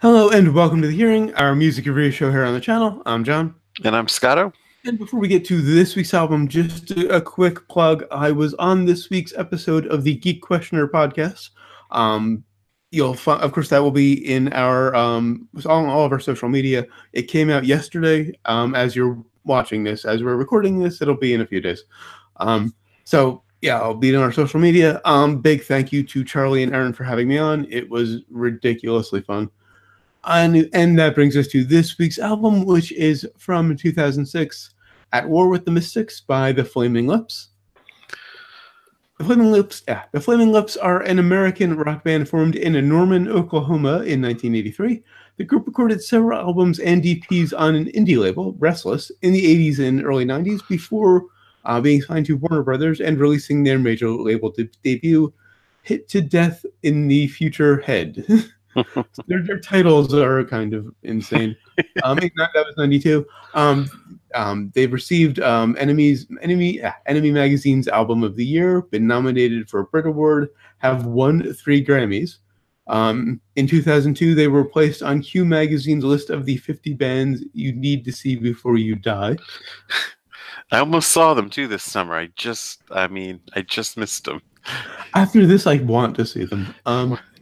Hello and welcome to The Hearing, our music review show here on the channel. I'm John. And I'm Scotto. And before we get to this week's album, just a quick plug. I was on this week's episode of the Geek Questioner podcast. You'll find, of course, that will be in our on all of our social media. It came out yesterday. As you're watching this, as we're recording this, it'll be in a few days. So yeah, I'll be on our social media. Big thank you to Charlie and Aaron for having me on. It was ridiculously fun. And that brings us to this week's album, which is from 2006, At War with the Mystics by The Flaming Lips. The Flaming Lips are an American rock band formed in Norman, Oklahoma in 1983. The group recorded several albums and EPs on an indie label, Restless, in the 80s and early 90s before being signed to Warner Brothers and releasing their major label debut, Hit to Death in the Future Head. Their titles are kind of insane. That was 92. They've received Enemy Magazine's Album of the Year, been nominated for a Brit Award, have won 3 Grammys. In 2002, they were placed on Q Magazine's list of the 50 bands you need to see before you die. I almost saw them too this summer. I just missed them. After this, I want to see them.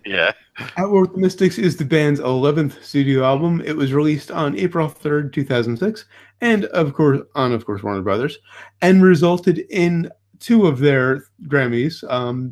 Yeah. At War with the Mystics is the band's 11th studio album. It was released on April 3rd, 2006, and of course Warner Brothers, and resulted in 2 of their Grammys,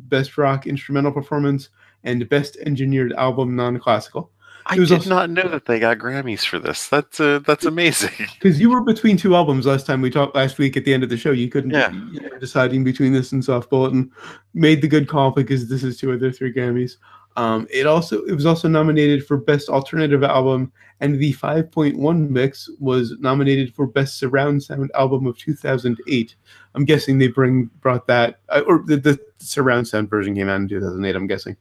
Best Rock Instrumental Performance and Best Engineered Album Non-Classical. I did not know that they got Grammys for this. That's amazing. Because you were between 2 albums last time we talked last week at the end of the show. You couldn't. Yeah. You were deciding between this and Soft Bulletin. Made the good call because this is 2 of their 3 Grammys. It was also nominated for Best Alternative Album, and the 5.1 mix was nominated for Best Surround Sound Album of 2008. I'm guessing they brought that, or the surround sound version came out in 2008. I'm guessing.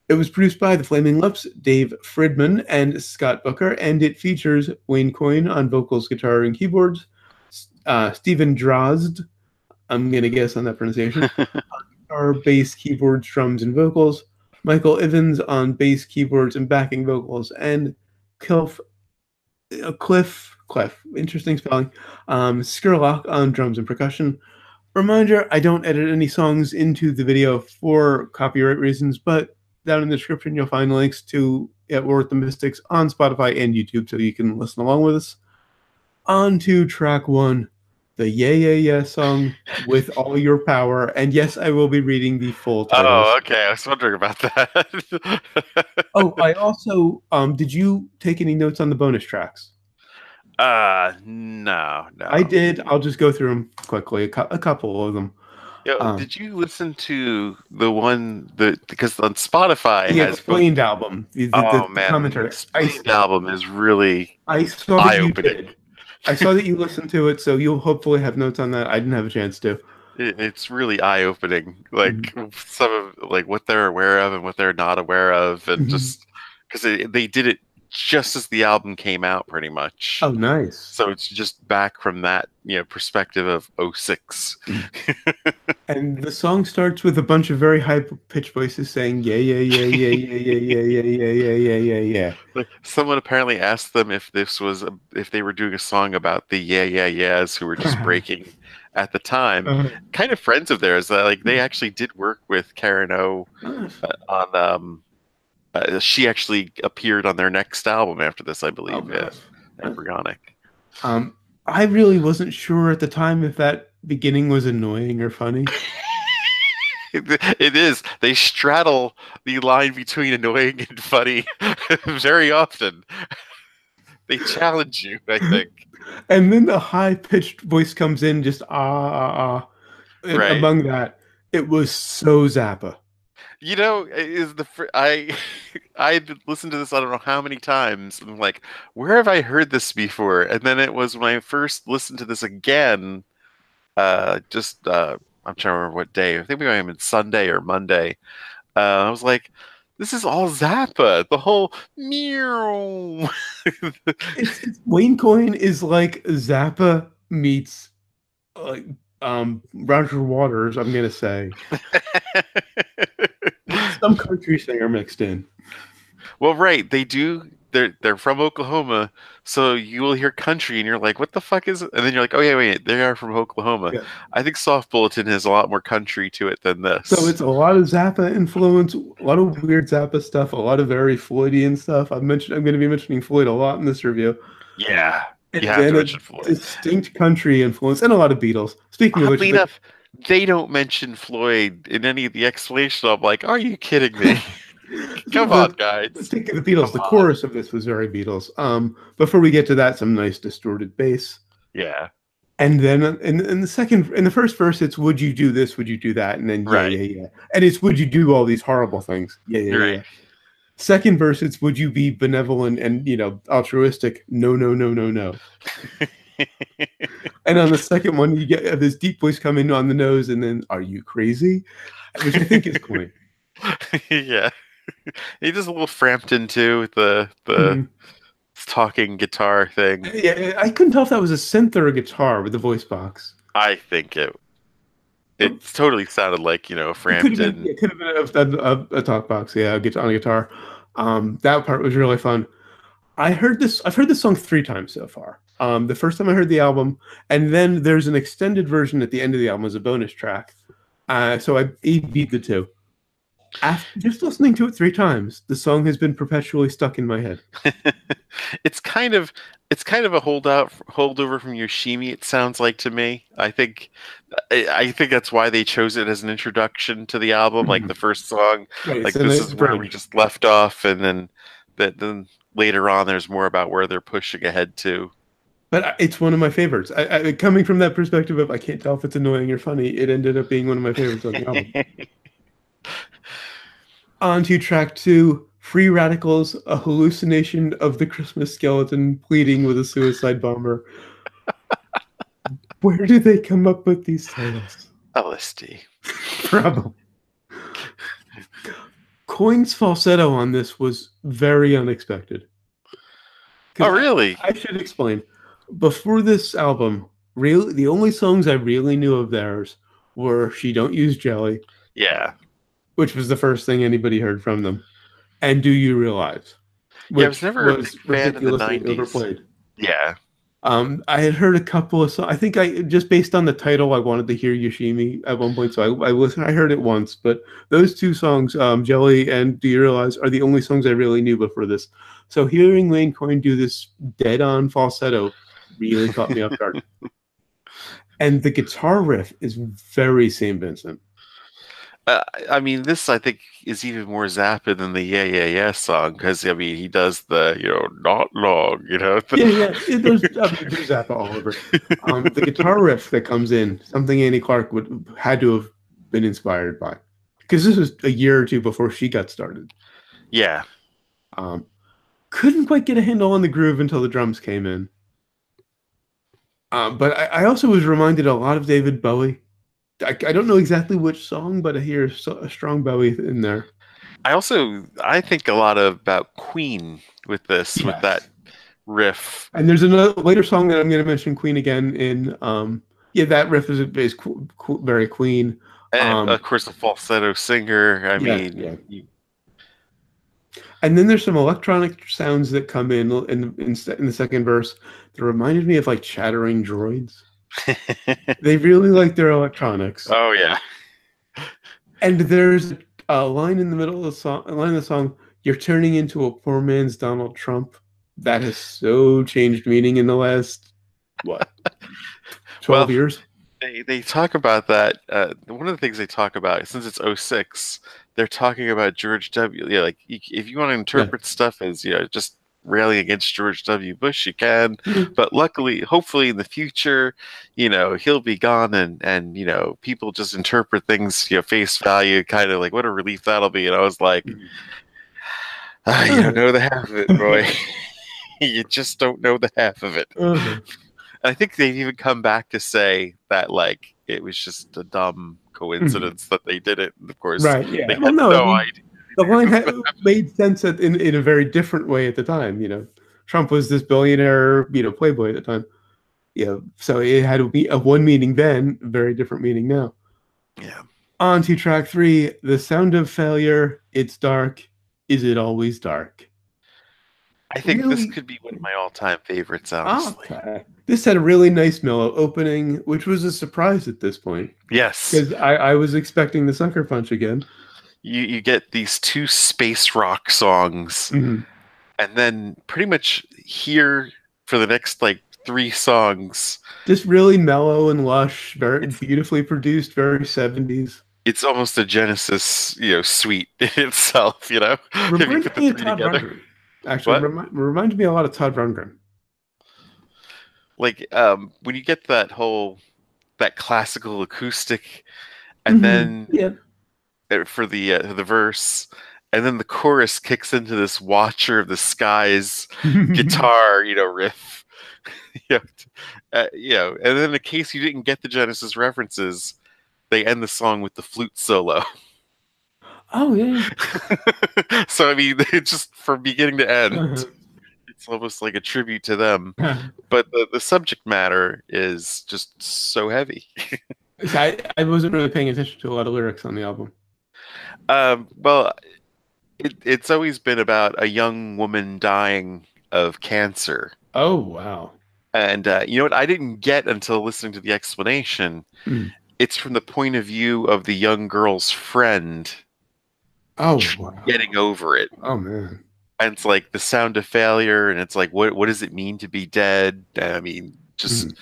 It was produced by The Flaming Lips, Dave Fridman, and Scott Booker, and it features Wayne Coyne on vocals, guitar, and keyboards, Stephen Drozd, I'm going to guess on that pronunciation, guitar, bass, keyboards, drums, and vocals, Michael Evans on bass, keyboards, and backing vocals, and Cliff, interesting spelling, Skurlock on drums and percussion. Reminder, I don't edit any songs into the video for copyright reasons, but down in the description you'll find links to At War with the Mystics on Spotify and YouTube so you can listen along with us. On to track 1, the Yeah Yeah Yeah song, With All Your Power. And yes, I will be reading the full titles. Oh, okay. I was wondering about that. Oh, I also, did you take any notes on the bonus tracks? No. I did. I'll just go through them quickly, a couple of them. Did you listen to the one because on Spotify the Explained album? The commentary. The Explained album is really eye-opening. I saw that you listened to it, so you'll hopefully have notes on that. I didn't have a chance to. It's really eye-opening, like some of what they're aware of and what they're not aware of, and just because they did it just as the album came out, pretty much. Oh, nice. So it's just back from that perspective of 06. And the song starts with a bunch of very high-pitched voices saying yeah yeah yeah yeah yeah yeah yeah yeah yeah yeah yeah yeah. Like someone apparently asked them if they were doing a song about the yeah yeah yeahs who were just breaking at the time. Kind of friends of theirs. They actually did work with Karen O on. She actually appeared on their next album after this, I believe. Embryonic. I really wasn't sure at the time if that beginning was annoying or funny. It is. They straddle the line between annoying and funny very often. They challenge you, I think. And then the high-pitched voice comes in, just ah. Right. Among that, it was so Zappa. I listened to this I don't know how many times. I'm like, where have I heard this before? And then it was when I first listened to this again. I'm trying to remember what day. I think we might have been Sunday or Monday. I was like, this is all Zappa. The whole meow. Wayne Coyne is like Zappa meets Roger Waters, I'm gonna say. some country singer mixed in. Well, right, they do. They're from Oklahoma, so you will hear country, and you're like, "What the fuck is it?" And then you're like, "Oh yeah, wait, they are from Oklahoma." Yeah. I think Soft Bulletin has a lot more country to it than So this. it's a lot of Zappa influence, a lot of weird Zappa stuff, a lot of very Floydian stuff. I'm going to be mentioning Floyd a lot in this review. Yeah, you And have to then a mention Floyd. distinct country influence and a lot of Beatles. Speaking of which, Oddly enough, they don't mention Floyd in any of the explanation. I'm like, "Are you kidding me? Come on, the guys, speaking of the Beatles, come the on." chorus of this was very Beatles. Before we get to that, some nice distorted bass. Yeah, And then in the first verse, it's would you do this? Would you do that? And then yeah, right, yeah, yeah. And it's would you do all these horrible things? Yeah, yeah, right. yeah. Second verse, it's would you be benevolent and altruistic? No, no, no, no, no. And on the second one, you get this deep voice coming on the nose, and then are you crazy? Which I think is corny. Yeah, he does a little Frampton too with the Mhm. talking guitar thing. Yeah, I couldn't tell if that was a synth or a guitar with the voice box. I think it totally sounded like, It could have been, Frampton. it could have been a talk box, yeah, a guitar on a guitar. That part was really fun. I've heard this song three times so far. The first time I heard the album, and then there's an extended version at the end of the album as a bonus track. So I beat the two. After just listening to it three times, the song has been perpetually stuck in my head. It's kind of a holdover from Yoshimi, it sounds like to me. I think that's why they chose it as an introduction to the album, like the first song. Right, it's Like a this nice is where we bridge. just left off, and then later on there's more about where they're pushing ahead to. But it's one of my favorites. Coming from that perspective of I can't tell if it's annoying or funny, it ended up being one of my favorites on the album. On to track two, Free Radicals, a hallucination of the Christmas skeleton pleading with a suicide bomber. Where do they come up with these titles? LSD. Problem. Coin's falsetto on this was very unexpected. Oh, Because really? I should explain. Before this album, really the only songs I really knew of theirs were She Don't Use Jelly, Yeah. which was the first thing anybody heard from them, and Do You Realize, Yeah, I was which never a big was fan in the ridiculously 90s. overplayed. Yeah. I had heard a couple of songs. I think I just based on the title, I wanted to hear Yoshimi at one point, so I listened. I heard it once, but those two songs, Jelly and Do You Realize, are the only songs I really knew before this. So hearing Wayne Coyne do this dead-on falsetto really caught me off guard. And the guitar riff is very St. Vincent. I mean, this I think is even more Zappa than the Yeah Yeah Yeah song because I mean he does the not long Yeah, yeah. There's Zappa all over. The guitar riff that comes in, something Annie Clark would had to have been inspired by, because this was a year or two before she got started. yeah. Um, couldn't quite get a handle on the groove until the drums came in. But I also was reminded a lot of David Bowie. I don't know exactly which song, but I hear a strong Bowie in there. I think a lot about Queen with this with that Yes. riff And there's another later song that I'm going to mention Queen again in. Yeah, that riff is very Queen. and of Um, course the falsetto singer. I yeah, mean, yeah. And then there's some electronic sounds that come in the second verse that reminded me of like chattering droids. They really like their electronics. oh yeah. And there's a line in the middle of the song, a line of the song, "You're turning into a poor man's Donald Trump." That has so changed meaning in the last what, Well, 12 years? they talk about that. One of the things they talk about, since it's '06, they're talking about George W. Yeah, like if you want to Yeah. interpret stuff as just railing against George W. Bush, you can. Mhm. But luckily, hopefully in the future, he'll be gone, and people just interpret things face value, kind of like what a relief that'll be. And I was like, you don't Uh-huh. know the half of it, Roy. You just don't know the half of it. Uh-huh. I think they've even come back to say that like it was just a dumb Mhm. coincidence that they did it. And of course, Right. they Yeah. Well, had no, I no mean, idea. the line made sense in a very different way at the time. Trump was this billionaire, playboy at the time. So it had a one meaning then, very different meaning now. Yeah. On to track three, The Sound of Failure. It's dark. Is it always dark? I think this Really? could be one of my all-time favorites, honestly. Okay. This had a really nice mellow opening, which was a surprise at this point Yes, because I was expecting the Sucker Punch again. you get these two space rock songs, Mhm. and then pretty much here for the next like three songs, Just really mellow and lush, very it's beautifully produced, very 70s. it's almost a Genesis, suite in itself, if you Reminds put the me of three Todd together. Rundgren. Actually, What? reminds me a lot of Todd Rundgren. Like when you get that classical acoustic, and then Yeah. for the verse, and then the chorus kicks into this Watcher of the Skies guitar, riff. you know, and then in case you didn't get the Genesis references, they end the song with the flute solo. Oh, yeah. So I mean, it's just from beginning to end, Uh-huh. it's almost like a tribute to them. But the subject matter is just so heavy. So I wasn't really paying attention to a lot of lyrics on the album. Well, it's always been about a young woman dying of cancer. Oh, wow. And you know what? I didn't get until listening to the explanation. Mm. It's from the point of view of the young girl's friend Oh, wow. getting over it. Oh, man. And it's like the sound of failure, and it's like, what does it mean to be dead? I mean, Mm. just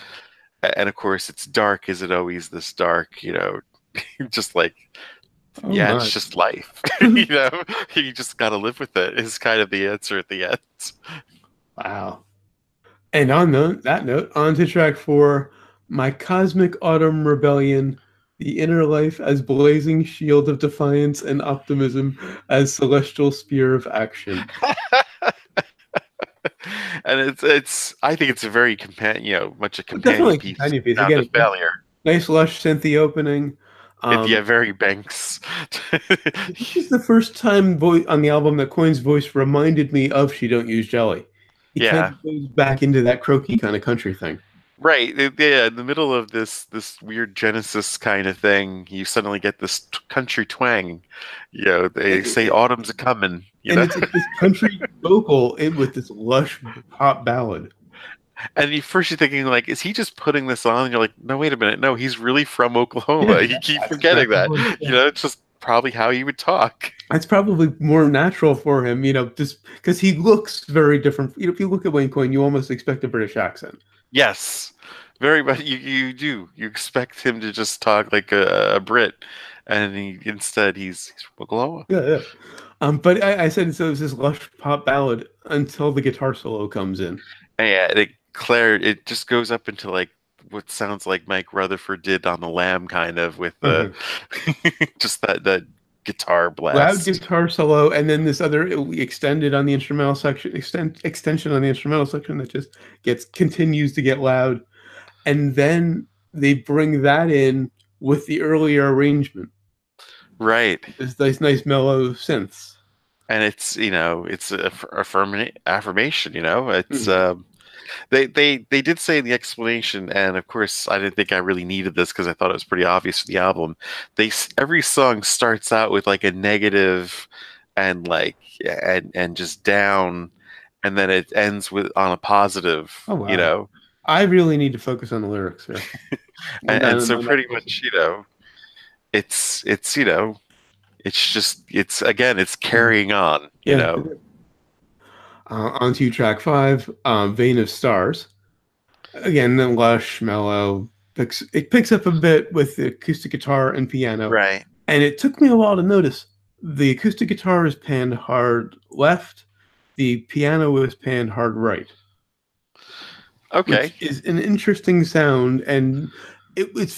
and of course, it's dark. Is it always this dark? Just like, Oh, yeah, my. it's just life. You just got to live with it. Is kind of the answer at the end. Wow. And on that note, on to track four, My Cosmic Autumn Rebellion, the inner life as blazing shield of defiance and optimism as celestial spear of action. And it's I think it's a very much a Definitely companion a piece. companion piece. Sound of Again, failure. nice lush synthy opening. Yeah, Um, very Banks. this is the first time on the album that Coin's voice reminded me of She Don't Use Jelly. He kind Yeah, of goes back into that croaky kind of country thing. right. Yeah, in the middle of this weird Genesis kind of thing, you suddenly get this country twang. They say autumn's a coming. And it's this country vocal with this lush pop ballad. And you thinking like, is he just putting this on? And you're like, no, wait a minute, no, he's really from Oklahoma. Yeah, You keep that's forgetting exactly that. what it is. It's just probably how he would talk. It's probably more natural for him, just because he looks very different. If you look at Wayne Coyne, you almost expect a British accent. Yes, very much. You do. You expect him to just talk like a Brit, and instead he's from Oklahoma. Yeah, yeah. But I said so. It's this lush pop ballad until the guitar solo comes in. And yeah, it just goes up into like what sounds like Mike Rutherford did on the Lamb, kind of with the Uh-huh. just that guitar Loud blast. guitar solo, and then this other extended on the instrumental section, extension on the instrumental section that just continues to get loud, and then they bring that in with the earlier arrangement. Right. It's nice mellow synths. And it's a affirmation. It's Mhm. they did say in the explanation, and of course I didn't think I really needed this because I thought it was pretty obvious for the album. Every song starts out with like a negative, and like and just down, and then it ends with on a positive. Oh wow, I really need to focus on the lyrics here. And so On that pretty listen. much it's it's just it's again it's Mhm. carrying on. Yeah. On to track five, "Vein of Stars." Again, the lush, mellow. It picks up a bit with the acoustic guitar and piano, Right. and it took me a while to notice the acoustic guitar is panned hard left, the piano is panned hard right, Okay. which is an interesting sound, and it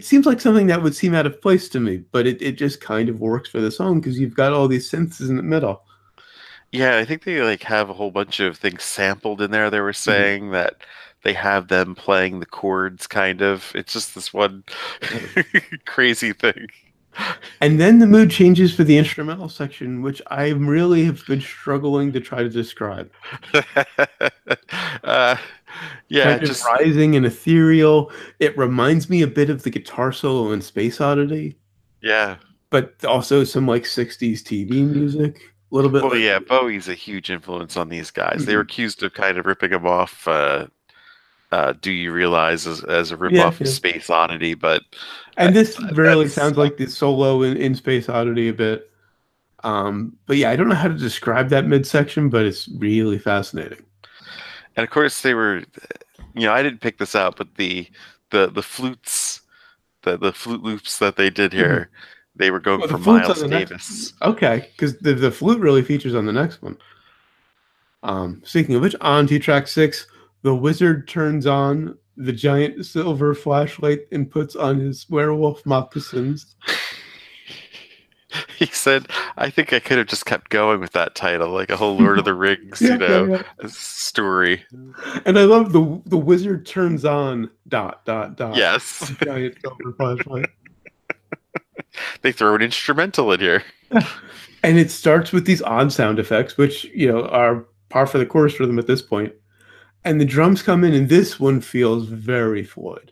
seems like something that would seem out of place to me, but it just kind of works for the song because you've got all these synths in the middle. Yeah, I think they like have a whole bunch of things sampled in there. They were Mhm. saying that they have them playing the chords kind of. It's just this one crazy thing. And then the mood changes for the instrumental section, which I really have been struggling to try to describe. uh, yeah, Kind of rising and ethereal. It reminds me a bit of the guitar solo in Space Oddity. Yeah. but also some like 60s TV music, a little bit Well, like yeah, Bowie's a huge influence on these guys. They were mhm. accused of kind of ripping him off. Do you realize as a Yeah, ripoff of yeah. Space Oddity? But uh, And this really that's sounds like the solo in Space Oddity a bit. But yeah, I don't know how to describe that midsection, but it's really fascinating. and of course they were. I didn't pick this out, but the flutes, the flute loops that they did Mhm. here, they were going Well, the for flute's on Miles the next. Davis. Okay, because the flute really features on the next one. Speaking of which, on to track six, the wizard turns on the giant silver flashlight and puts on his werewolf moccasins. He said, "I think I could have just kept going with that title, like a whole Lord of the Rings, Yeah, yeah, yeah. story." And I love the wizard turns on dot dot dot Yes, the giant silver flashlight. they throw an instrumental in here. Yeah. And it starts with these odd sound effects, which are par for the course for them at this point. And the drums come in, and this one feels very Floyd.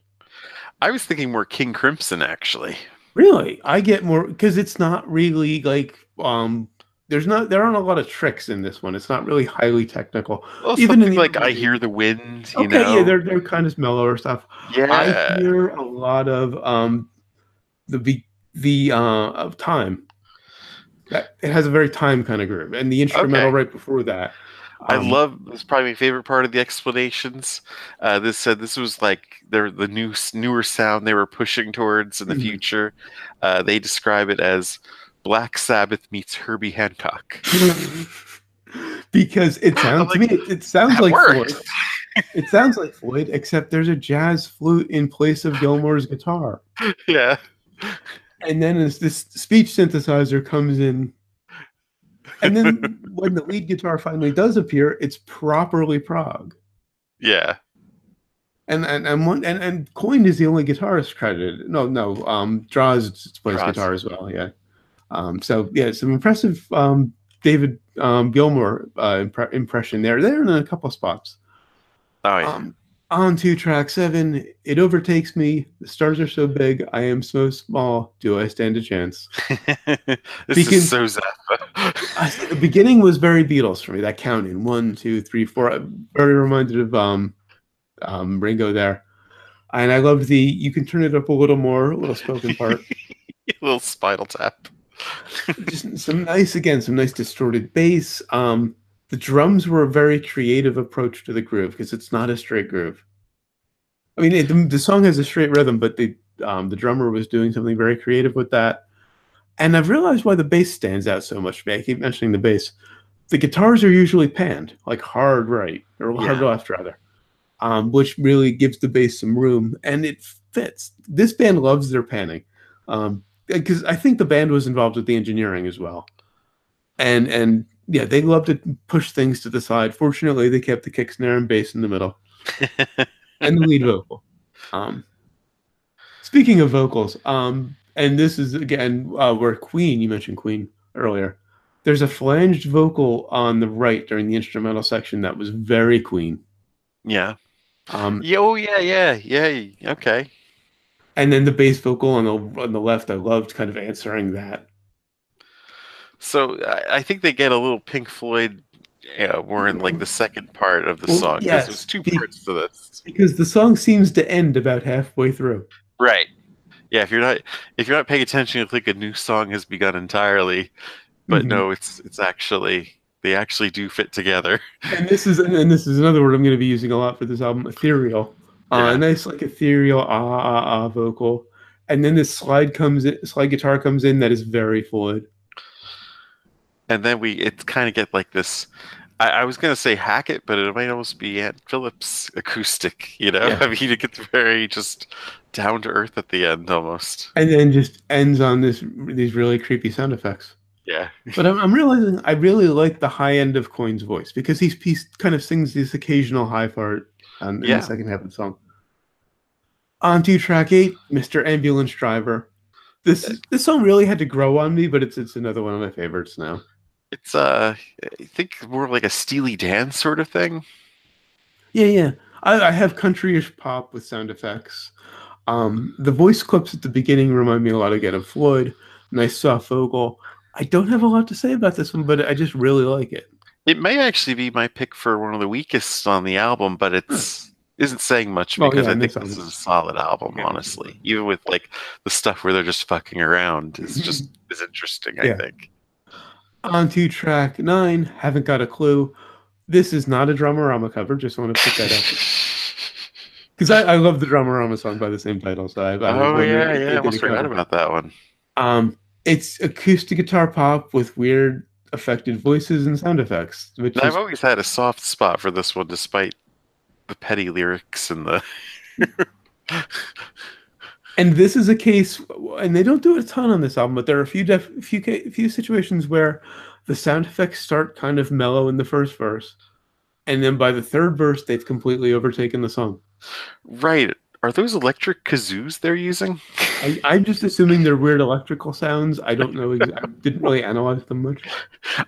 I was thinking more King Crimson, actually. Really, I get more because it's not really like there aren't a lot of tricks in this one. It's not really highly technical. Well, Even in something the like "I early days. Hear the Wind," Okay, yeah, they're kind of mellower stuff. I Yeah, hear a lot of the be the of time that it has a very time kind of groove, and the instrumental okay. right before that. I Um, love this is probably my favorite part of the explanations. This said this was like the newer sound they were pushing towards in the future. They describe it as Black Sabbath meets Herbie Hancock. because it I'm sounds to like, me it sounds that like works. Floyd. It sounds like Floyd, except there's a jazz flute in place of Gilmore's guitar. Yeah, And then as this speech synthesizer comes in, and then when the lead guitar finally does appear, it's properly prog. yeah, And Coyne is the only guitarist credited. No, no, Draws plays draws. guitar as well. Yeah. So yeah, some impressive David Gilmour impression there. There in a couple of spots. Oh yeah, Um, on to track seven. It overtakes me. The stars are so big. I am so small. Do I stand a chance? this is Begin. so Zappa. I see, the beginning was very Beatles for me. That counting 1, 2, 3, 4. I'm very reminded of Ringo there, and I love the. You can turn it up a little more, a little spoken part. A little Spinal Tap. Just some nice distorted bass. The drums were a very creative approach to the groove because it's not a straight groove. I mean, the song has a straight rhythm, but the drummer was doing something very creative with that. And I've realized why the bass stands out so much to me. I keep mentioning the bass. The guitars are usually panned, like hard right or hard Yeah. left rather, which really gives the bass some room, and it fits. This band loves their panning, because I think the band was involved with the engineering as well, and yeah, they love to push things to the side. Fortunately, they kept the kick snare and bass in the middle, and the lead vocal. Um, Speaking of vocals, and this is again where Queen, you mentioned Queen earlier. There's a flanged vocal on the right during the instrumental section that was very Queen. Yeah. Um, Yeah. Oh yeah. Yeah. Yeah. Okay. and then the bass vocal on the left, I loved kind of answering that. So I think they get a little Pink Floyd. Yeah, we're in like the second part of the Well, song because there's yes, two parts to this. because the song seems to end about halfway through. Right. Yeah. If you're not paying attention, you'll think a new song has begun entirely. But Mhm. no, it's actually they actually do fit together. And this is another word I'm going to be using a lot for this album, ethereal. A Yeah. nice like ethereal vocal, and then this slide guitar comes in that is very Floyd. And then it's kind of get like this. I was gonna say Hackett, but it might almost be Ant Phillips acoustic. Yeah, I mean, it gets very just down to earth at the end almost. and then just ends on these really creepy sound effects. Yeah. But I'm realizing I really like the high end of Coin's voice because he kind of sings this occasional high part in the Yeah. second half of the song. On to track eight, Mr. Ambulance Driver. This song really had to grow on me, but it's another one of my favorites now. It's I think more like a Steely Dan sort of thing. Yeah, yeah. I have countryish pop with sound effects. The voice clips at the beginning remind me a lot again of Floyd. Nice soft vocal. I don't have a lot to say about this one, but I just really like it. It may actually be my pick for one of the weakest on the album, but Huh. it's isn't saying much Well, because yeah, I and think this this album is a is solid album, again much honestly. Even with like the stuff where they're just fucking around is interesting, I yeah. think. On to track nine. Haven't got a clue. This is not a Drummerama cover. Just want to put that out there because I love the Drummerama song by the same title. So I was Oh wondering yeah, if yeah, I they did almost a forgot cover. about that one. It's acoustic guitar pop with weird affected voices and sound effects, which And I've is always had a soft spot for this one, despite the petty lyrics and the. and this is a case, and they don't do it a ton on this album, but there are a few situations where the sound effects start kind of mellow in the first verse, and then by the third verse, they've completely overtaken the song. Right. Are those electric kazoos they're using? I'm just assuming they're weird electrical sounds. I don't know. I didn't really analyze them much.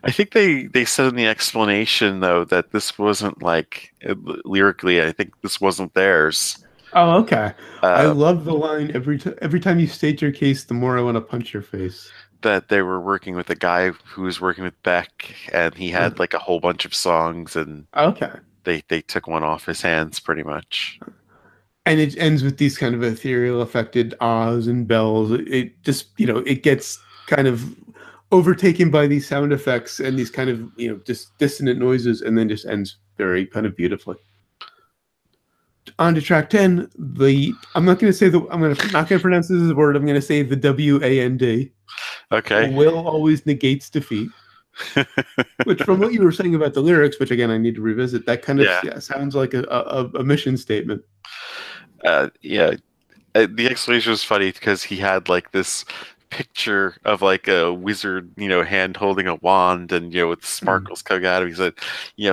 I think they said in the explanation though that this wasn't like lyrically. I think this wasn't theirs. Oh, okay. I Uh, love the line every time you state your case, the more I want to punch your face. that they were working with a guy who was working with Beck, and he Uh, had like a whole bunch of songs, and okay. they took one off his hands pretty much. And it ends with these kind of ethereal affected ahs and bells. It just, it gets kind of overtaken by these sound effects and these kind of, just dissonant noises, and then just ends very kind of beautifully. On to track 10, I'm not going to say not going to pronounce this as a word. I'm going to say the WAND. Okay. Will always negates defeat. Which, from what you were saying about the lyrics, which again I need to revisit, that kind of Yeah. sounds like a mission statement. Yeah. The explanation was funny because he had like this picture of like a wizard, hand holding a wand and, with sparkles coming out of it. He said,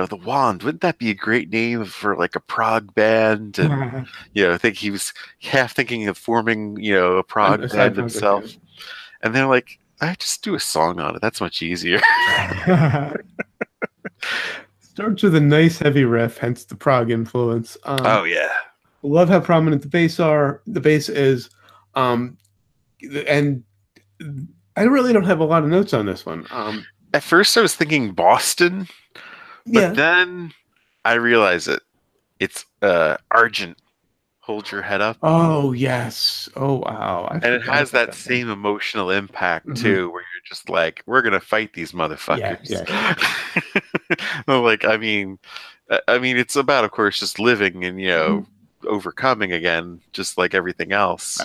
the wand, wouldn't that be a great name for like a prog band? And, I think he was half thinking of forming, a prog Aside band from the himself. And they're like, I just do a song on it. That's much easier. starts with a nice heavy riff, hence the prog influence. Oh, yeah. Love how prominent the bass is, um, and I really don't have a lot of notes on this one. At first, I was thinking Boston, but Yeah. then I realized it's Argent. Hold your head up. Oh yes. Oh wow. I And it forgot has about that that one. same emotional impact Hmm. too, where you're just like, we're gonna fight these Yeah. motherfuckers. Yeah. Yeah. Like, I mean, it's about, of course, just living and Mhm. overcoming again, just like everything else.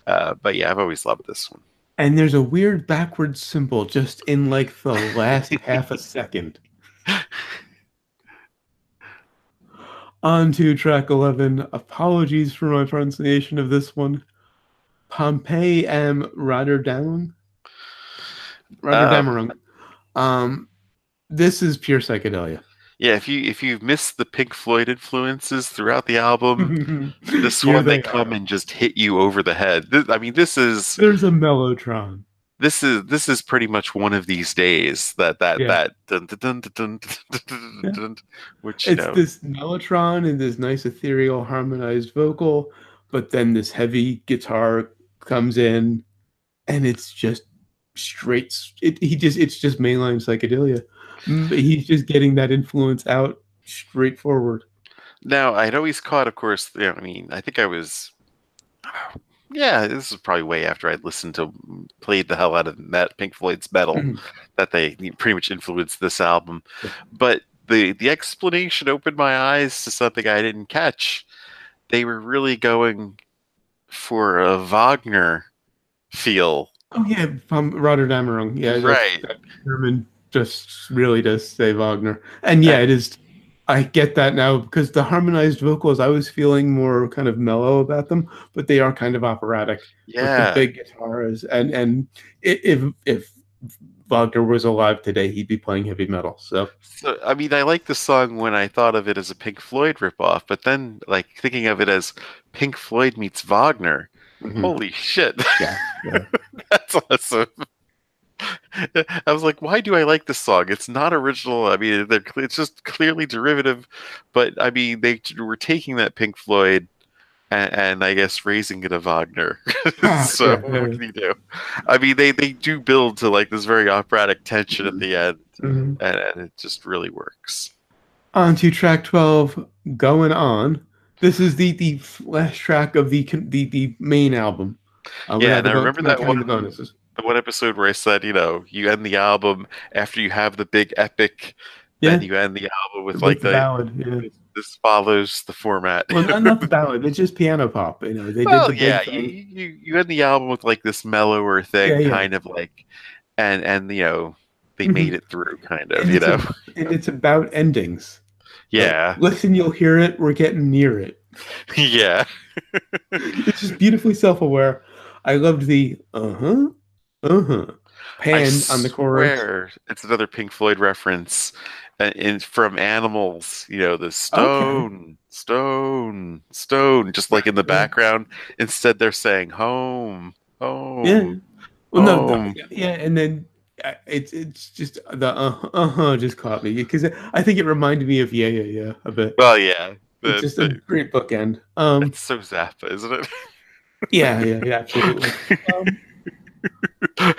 Right. But yeah, I've always loved this one. And there's a weird backwards symbol just in like the last half a second. On to track 11. Apologies for my pronunciation of this one. Pompeii am Rotterdam. Um, Rotterdammerung. Um, this is pure psychedelia. yeah, if you've missed the Pink Floyd influences throughout the album, this Here one they they come are. and just hit you over the head. I mean, this is There's a mellotron. this is this is pretty much one of these days that that Yeah. that dun, dun, dun, dun, dun, dun, dun, Yeah. dun, which It's this mellotron and this nice ethereal harmonized vocal, but then this heavy guitar comes in and it's just straight it's just mainline psychedelia. He's just getting that influence out straightforward. now I'd always caught, of course, I mean, I think I was, yeah, this is probably way after I'd listened to, played the hell out of Pink Floyd's Metal, Mhm. that they pretty much influenced this album. Yeah. But the explanation opened my eyes to something I didn't catch. They were really going for a Wagner feel. Oh yeah, Rotterdammerung. Yeah, Right. that German just really does say Wagner. And Uh, yeah, it is. I get that now because the harmonized vocals, I was feeling more kind of mellow about them, but they are kind of operatic with the yeah. big guitars. And if Wagner was alive today, he'd be playing heavy metal. So So, I mean, I like the song when I thought of it as a Pink Floyd ripoff, but then, like, thinking of it as Pink Floyd meets Wagner, mhm. holy shit, Yeah, yeah. that's awesome. I was like, why do I like this song? It's not original. I mean, it's just clearly derivative, but I mean, they were taking that Pink Floyd and I guess raising it a Wagner. Ah, So yeah, what yeah. can you do? I mean, they do build to like this very operatic tension at Mhm. the end, Mhm. and it just really works. On to track 12, Going On. This is the last track of the main album, Yeah, without and the I remember not that counting the one bonuses. the one episode where I said, you end the album after you have the big epic, then Yeah, you end the album with with like the ballad. Yeah. this follows the format. Well, not the ballad. It's just piano pop. They did Well, the yeah, big thing. you end the album with like this mellower Yeah, thing, yeah. kind of like, and they Hmm. made it through, kind of, And it's about endings. Like, Yeah, listen, you'll hear it. We're getting near it. yeah. It's just beautifully self-aware. I loved the uh-huh I pan on the chorus. swear it's another Pink Floyd reference, from Animals. The Okay. stone, stone, stone, just like in the Yeah. background. Instead, they're saying home, Yeah. home, Well, no, home. yeah, and then it's just the just caught me because I think it reminded me of yeah, yeah, yeah a bit. Well, yeah, It's just a great bookend. that's so Zappa, isn't Yeah, yeah, yeah, absolutely. it? Um,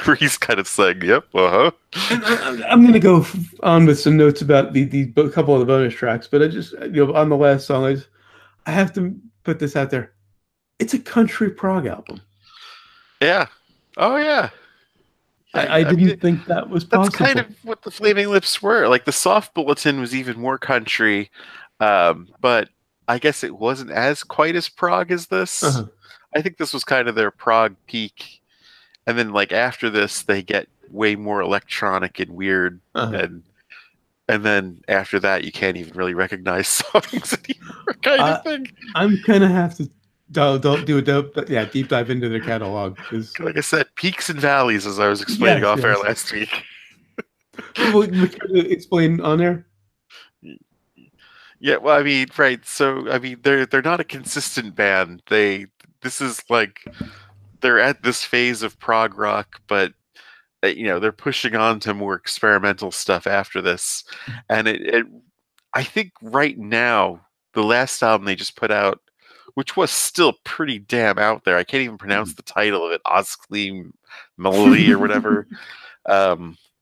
Where he's kind of saying, "Yep, uh-huh." and I'm gonna go on with some notes about the couple of the bonus tracks, but I just on the last song, I have to put this out there. It's a country prog album. Yeah. Oh yeah. Yeah, I yeah. I mean, didn't think that was that's kind of possible. what the Flaming Lips were. Like the Soft Bulletin was even more country, but I guess it wasn't as quite as prog as this. Uh-huh, I think this was kind of their prog peak, and then like after this, they get way more electronic and weird, uh-huh. and and then after that, you can't even really recognize songs anymore, kind of I thing. I'm gonna have to do a deep dive into their catalog because Like I said, peaks and valleys, as I was explaining yes, off air yes. last week. We try to explain on there. Yeah, well, I mean, right. So, I mean, they're not a consistent band. This is like they're at this phase of prog rock, but they're pushing on to more experimental stuff after this. And I think right now, the last album they just put out, which was still pretty damn out there. I can't even pronounce the title of it, Oskli Melody or whatever.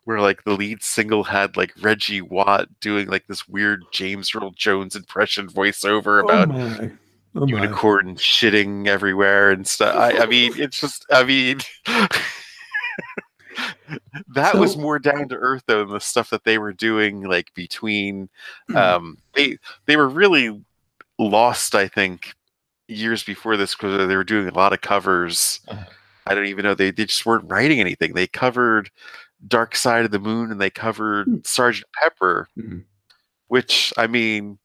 Where like the lead single had like Reggie Watt doing like this weird James Earl Jones impression voiceover Oh about my, oh my. unicorn shitting everywhere and stuff. I mean, it's just, I mean, that was So more down to earth though than the stuff that they were doing like between. They were really lost, I think, years before this because they were doing a lot of covers. I don't even know they just weren't writing anything. They covered Dark Side of the Moon and they covered Sergeant Pepper, which I mean,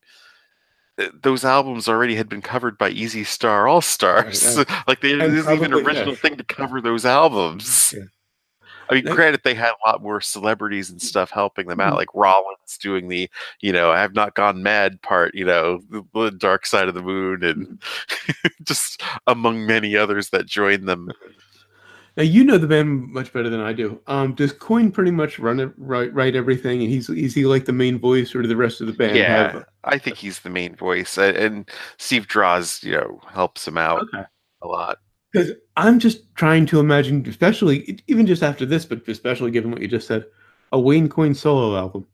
those albums already had been covered by Easy Star All right, Stars. Like and there's even an probably yeah, original thing to cover those albums. yeah. I mean, Like, granted, they had a lot more celebrities and stuff helping them out, like Rollins doing the, I have not gone mad part, the Dark Side of the Moon, and just among many others that joined them. now you know the band much better than I do. Does Coin pretty much run it, write everything, and is he like the main voice, or do the rest of the band have? Yeah, I think he's the main voice, and Steve Draws, helps him out Okay. a lot. Because I'm just trying to imagine, especially even just after this, but especially given what you just said, a Wayne Coyne solo album.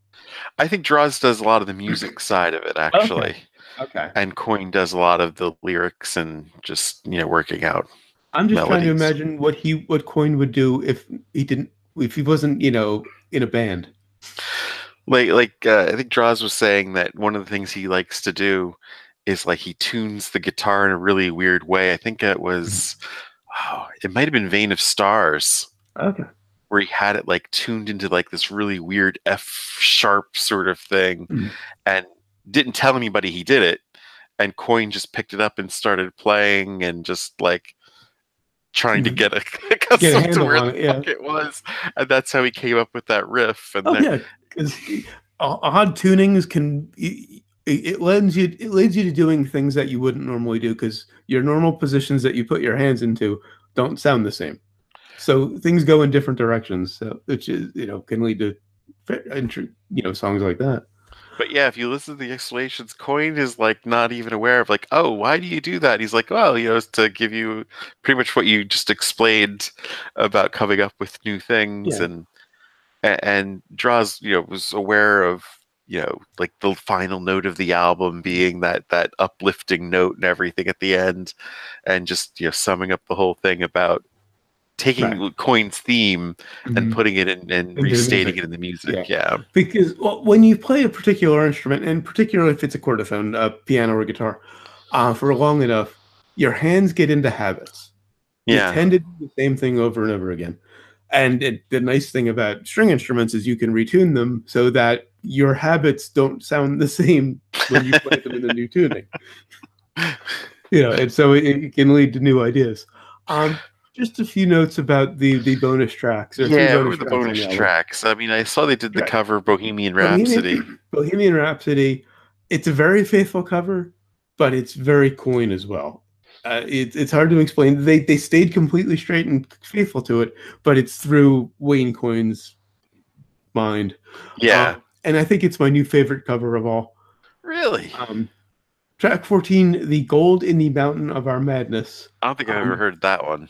I think Draws does a lot of the music side of it, Okay. actually, Okay. and Coyne does a lot of the lyrics and just working out I'm just trying to melodies. imagine what Coyne would do if he wasn't, in a band. I think Draws was saying that one of the things he likes to do is like he tunes the guitar in a really weird way. I think it might have been Vein of Stars Okay. where he had it like tuned into like this really weird F sharp sort of thing Hmm. and didn't tell anybody he did it. And Coyne just picked it up and started playing and just like trying to get Get a accustomed to handle where on the it. Yeah. fuck it was. And that's how he came up with that riff. And Oh there, yeah, because odd tunings can it leads you to doing things that you wouldn't normally do because your normal positions that you put your hands into don't sound the same. So things go in different directions, which is can lead to songs like that. But yeah, if you listen to the explanations, Coin is like not even aware of like, oh, why do you do that? He's like, well, it's to give you pretty much what you just explained about coming up with new things, Yeah, and draws, was aware of, like the final note of the album being that uplifting note and everything at the end, and just summing up the whole thing about right. taking Coin's theme and Mhm. putting it in and Into the restating music. it in the Yeah, music. Yeah, because well, when you play a particular instrument, and particularly if it's a chordophone, piano or guitar, for long enough, your hands get into habits. You yeah, tend to do the same thing over and over again. And the nice thing about string instruments is you can retune them so that your habits don't sound the same when you play them in the new tuning. And so it can lead to new ideas. Um, just a few notes about the bonus tracks. There are three yeah. What bonus were the tracks on bonus the album. tracks? I mean, I saw they did the Track cover of Bohemian Rhapsody. Bohemian Rhapsody. It's a very faithful cover, but it's very coin as well. It's hard to explain. They stayed completely straight and faithful to it, but it's through Wayne Coyne's mind. Yeah, And I think it's my new favorite cover of all. really. Um, Track 14, The Gold in the Mountain of Our Madness. I don't think I've ever Um, heard that one.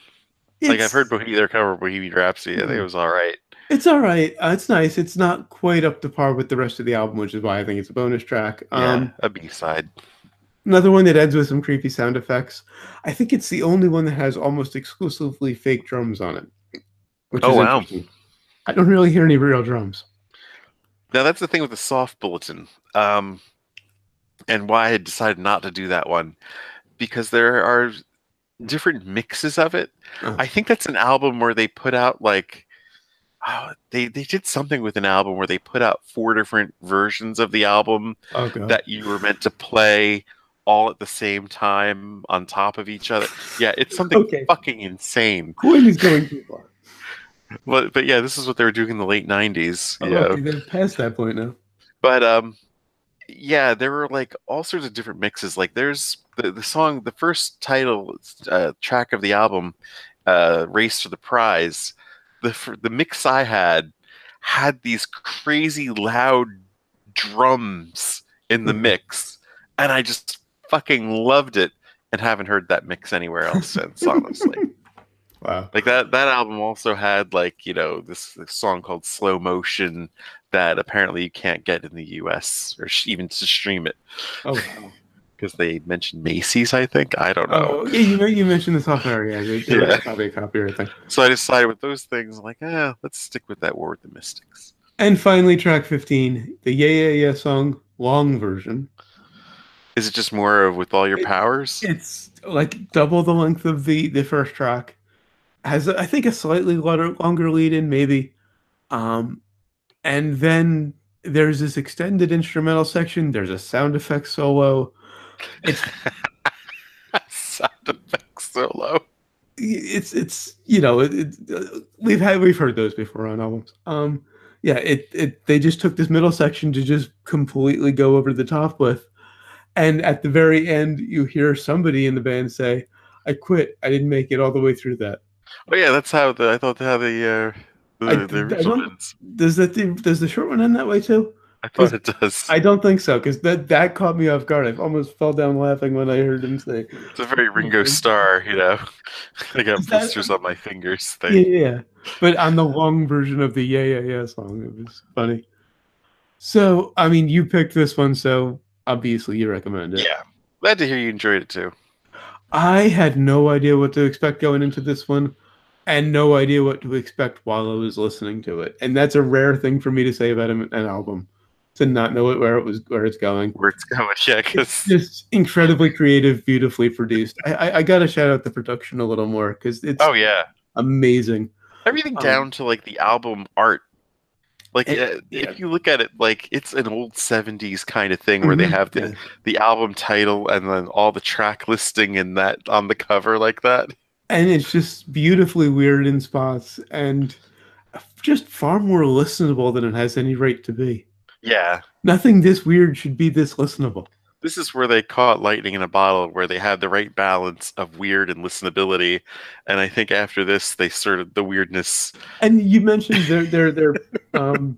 Like I've heard it's their cover of Bohemian Rhapsody. I think it was all right. it's all right. It's nice. It's not quite up to par with the rest of the album, which is why I think it's a bonus track. Yeah, a B side. Another one that ends with some creepy sound effects. I think it's the only one that has almost exclusively fake drums on it, which Oh is wow. interesting. I don't really hear any real drums. Now that's the thing with the soft bulletin, and why I had decided not to do that one, because there are different mixes of it. Oh, I think that's an album where they put out like, oh, they did something with an album where they put out four different versions of the album oh god. that you were meant to play all at the same time on top of each other. Yeah, it's something Okay. fucking insane. Quinn is going too far. But yeah, this is what they were doing in the late 90s, Oh, okay, they're past that point now. But yeah, there were like all sorts of different mixes. Like there's the song, the first title track of the album, "Race to the Prize." The mix I had these crazy loud drums in the mix, and I just fucking loved it, and haven't heard that mix anywhere else since. Honestly, Wow. like that album also had like this song called "Slow Motion" that apparently you can't get in the U.S. or even to stream it Oh wow. because they mentioned Macy's. I think I don't know. Oh yeah, you mentioned the software. Yeah, Yeah. it's probably a copyright thing. So I decided with those things, like, let's stick with that War with the Mystics. And finally, track 15, the Yeah Yeah Yeah song, long version. Is it just more of with all your It, powers? it's like double the length of the first track. Has I think a slightly longer lead in maybe. Um, and then there's this extended instrumental section. There's a sound effects solo. It's Sound effects solo. we've heard those before on albums. Yeah, it they just took this middle section to just completely go over the top with, and at the very end you hear somebody in the band say, "I quit. I didn't make it all the way through that." Oh yeah, that's how I thought how I the I original don't ends. does the short one end that way too? I thought Because it does. I don't think so. Because that caught me off guard. I almost fell down laughing when I heard him say, It's a very "Oh, Ringo Starr, I got is that blisters on my fingers yeah, thing. yeah, yeah." But on the long version of the Yeah Yeah Yeah song, it was funny. So, I mean, you picked this one, so obviously you recommend it. Yeah. Glad to hear you enjoyed it too. I had no idea what to expect going into this one, and no idea what to expect while I was listening to it. And that's a rare thing for me to say about an album, to not know where it's going. Where it's going, yeah, It's because just incredibly creative, beautifully produced. I gotta shout out the production a little more because it's oh yeah, amazing. everything Um, down to like the album art. Like yeah, if you look at it, like it's an old '70s kind of thing where they mhm, have yeah. the album title and then all the track listing and that on the cover like that. And it's just beautifully weird in spots and just far more listenable than it has any right to be. Yeah, Nothing this weird should be this listenable. this is where they caught lightning in a bottle, where they had the right balance of weird and listenability. And I think after this, they sort of the weirdness. And you mentioned their um,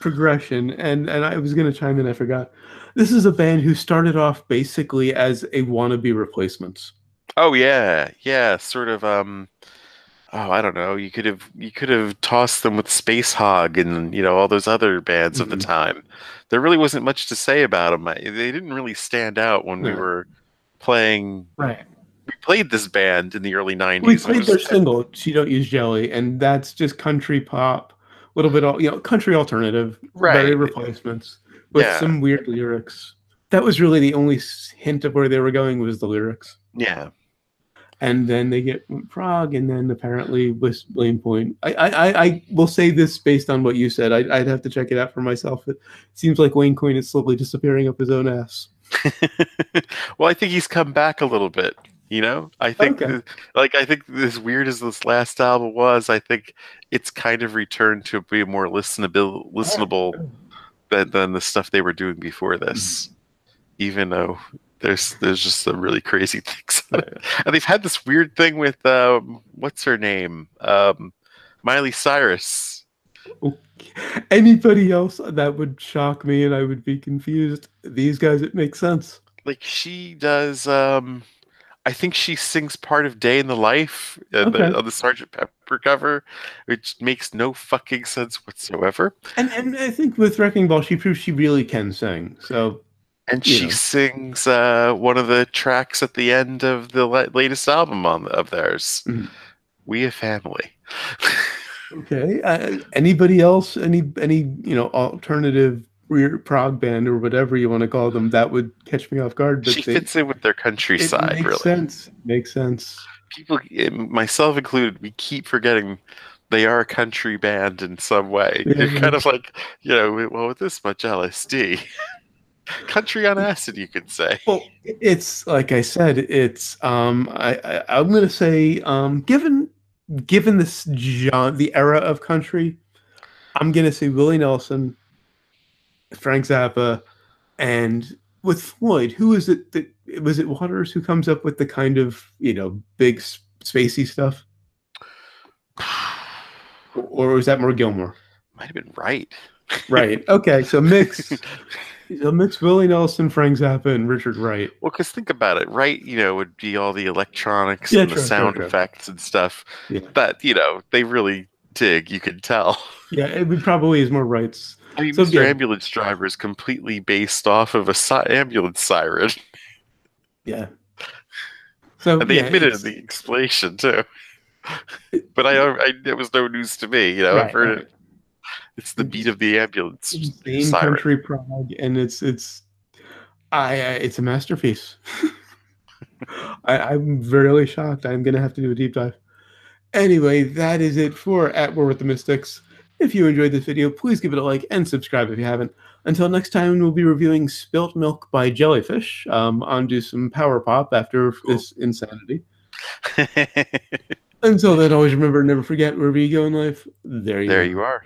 progression, and I was gonna chime in, I forgot. This is a band who started off basically as a wannabe replacements. Oh yeah, yeah, sort of. Oh, I don't know. You could have tossed them with Space Hog and all those other bands of the Mhm. time. There really wasn't much to say about them. They didn't really stand out when we Right. were playing. Right. We played this band in the early We '90s, and it played was their single "She Don't Use Jelly," and that's just country pop, a little bit all country alternative, very right. replacements with Yeah, some weird lyrics. That was really the only hint of where they were going was the lyrics. yeah. And then they get Prague, and then apparently with Blame Point. I will say this based on what you said. I'd have to check it out for myself. It seems like Wayne Coyne is slowly disappearing up his own ass. Well, I think he's come back a little bit. I think, Okay. I think as weird as this last album was, I think it's kind of returned to be more All right. listenable than the stuff they were doing before Mhm. this. Even though there's just some really crazy things on it. Yeah. And they've had this weird thing with what's her name? Miley Cyrus. Okay. Anybody else that would shock me and I would be confused. These guys, it makes sense. Like she does I think she sings part of Day in the Life Okay. on the Sergeant Pepper cover, which makes no fucking sense whatsoever. And I think with Wrecking Ball, she proves she really can sing. So, And you she know. sings one of the tracks at the end of the latest album of theirs, Mhm. "We a Family." Okay. Anybody else? Any alternative weird prog band or whatever you want to call them that would catch me off guard? She But they fits in with their it countryside, makes really. sense. Makes sense. People, myself included, we keep forgetting they are a country band in some way. They're Yeah. kind of like, well, with this much LSD, country on acid, you could say. Well, it's like I said, it's I'm gonna say given this the era of country, I'm gonna say Willie Nelson, Frank Zappa, and with Floyd, who is it that was it Waters who comes up with the kind of big spacey stuff, or was that more Gilmore? Might have been right. Right. Okay. So mix Willie Nelson, Frank Zappa, and Richard Wright. Well, because think about it, right? Would be all the electronics Yeah. and the True. True. sound True. effects and stuff Yeah. that, they really dig, you can tell. Yeah. It would probably is more Wrights. I mean, So Mr. yeah. Ambulance Driver is completely based off of a ambulance siren, Yeah. So and they yeah. admitted in It's the explanation too. it, But it was no news to me. I've right. heard Right. it. It's the beat It's of the ambulance insane siren. country prog, and it's a masterpiece. I'm really shocked. I'm gonna have to do a deep dive. Anyway, that is it for At War with the Mystics. If you enjoyed this video, please give it a like and subscribe if you haven't. Until next time, we'll be reviewing Spilt Milk by Jellyfish. On to some power pop after Cool. this insanity. Until then, always remember, never forget, wherever you go in life, there you There are. you are.